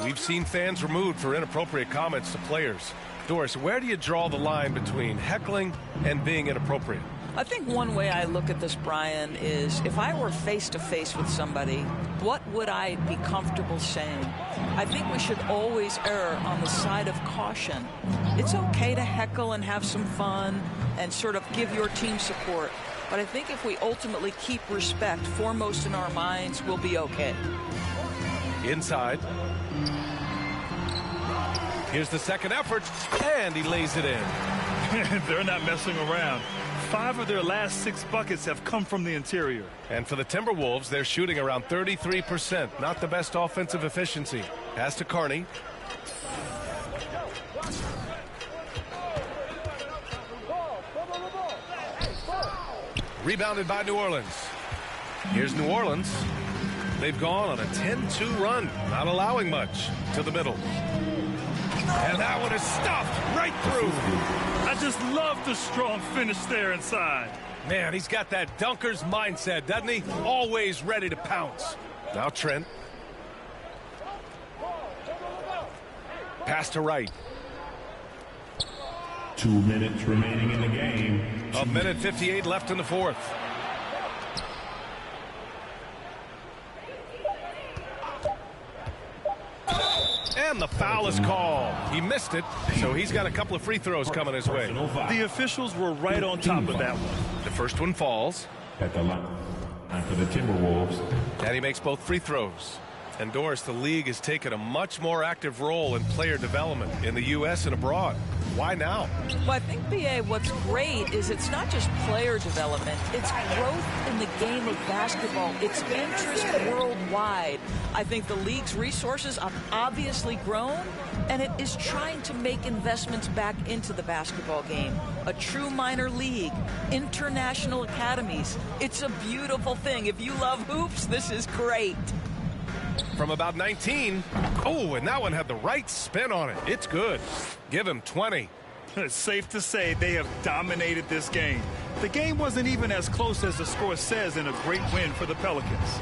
We've seen fans removed for inappropriate comments to players. Doris, where do you draw the line between heckling and being inappropriate? I think one way I look at this, Brian, is if I were face-to-face with somebody, what would I be comfortable saying? I think we should always err on the side of caution. It's okay to heckle and have some fun and sort of give your team support. But I think if we ultimately keep respect foremost in our minds, we'll be okay. Inside. Here's the second effort, and he lays it in. They're not messing around. 5 of their last 6 buckets have come from the interior. And for the Timberwolves, they're shooting around 33%. Not the best offensive efficiency. Pass to Carney. Rebounded by New Orleans. Here's New Orleans. They've gone on a 10-2 run, not allowing much. To the middle. And that one is stuffed right through. I just love the strong finish there inside. Man, he's got that dunker's mindset, doesn't he? Always ready to pounce. Now Trent. Pass to Wright. 2 minutes remaining in the game. A minute 58 left in the fourth. And the foul is called. He missed it, so he's got a couple of free throws coming his way. The officials were right on top of that one. The first one falls. At the line for the Timberwolves. And he makes both free throws. And Doris, the league has taken a much more active role in player development in the U.S. and abroad. Why now? Well, I think, B.A., what's great is it's not just player development. It's growth in the game of basketball. It's interest worldwide. I think the league's resources have obviously grown, and it is trying to make investments back into the basketball game. A true minor league, international academies. It's a beautiful thing. If you love hoops, this is great. From about 19. Oh, and that one had the right spin on it. It's good. Give him 20. It's safe to say they have dominated this game. The game wasn't even as close as the score says in a great win for the Pelicans.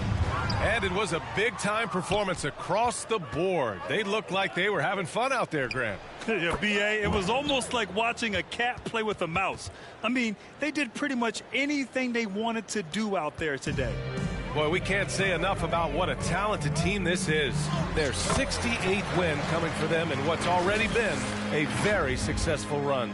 And it was a big-time performance across the board. They looked like they were having fun out there, Grant. Yeah, B.A., it was almost like watching a cat play with a mouse. I mean, they did pretty much anything they wanted to do out there today. Boy, we can't say enough about what a talented team this is. Their 68th win coming for them in what's already been a very successful run.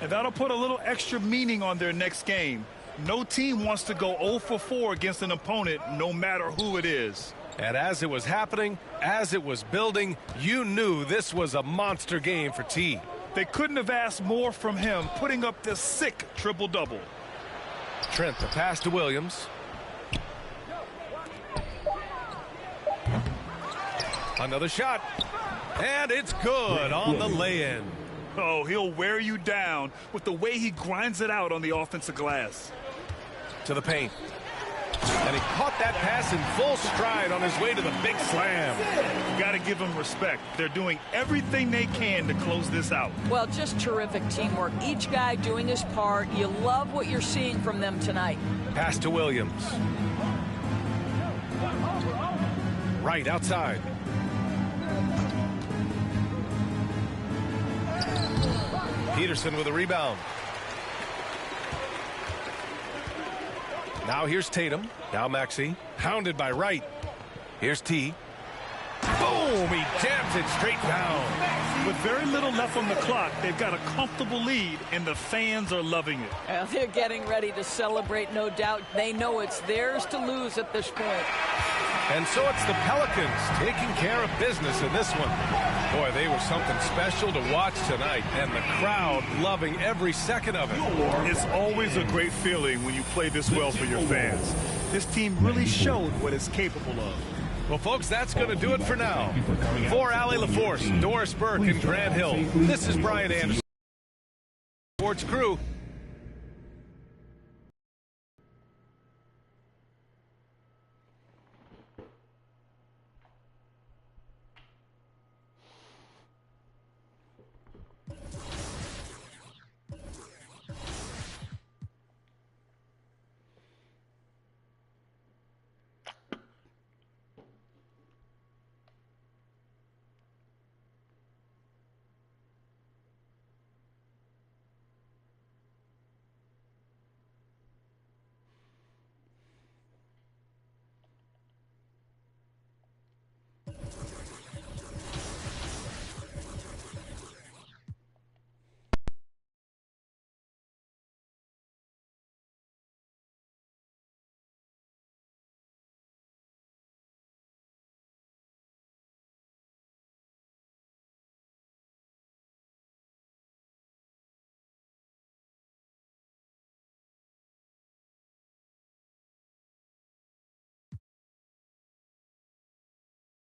And that'll put a little extra meaning on their next game. No team wants to go 0 for 4 against an opponent, no matter who it is. And as it was happening, as it was building, you knew this was a monster game for T. They couldn't have asked more from him, putting up this sick triple-double. Trent, the pass to Williams. Another shot. And it's good on the lay-in. Oh, he'll wear you down with the way he grinds it out on the offensive glass. To the paint. And he caught that pass in full stride on his way to the big slam. You got to give them respect. They're doing everything they can to close this out. Well, just terrific teamwork. Each guy doing his part. You love what you're seeing from them tonight. Pass to Williams. Right outside. Peterson with a rebound. Now here's Tatum. Now Maxey. Hounded by Wright. Here's T. Boom! He jams it straight down. With very little left on the clock, they've got a comfortable lead, and the fans are loving it. Well, they're getting ready to celebrate, no doubt. They know it's theirs to lose at this point. And so it's the Pelicans taking care of business in this one. Boy, they were something special to watch tonight, and the crowd loving every second of it. It's always a great feeling when you play this well for your fans. This team really showed what it's capable of. Well, folks, that's going to do it for now. For Allie LaForce, Doris Burke, and Grant Hill, this is Brian Anderson. Sports Crew.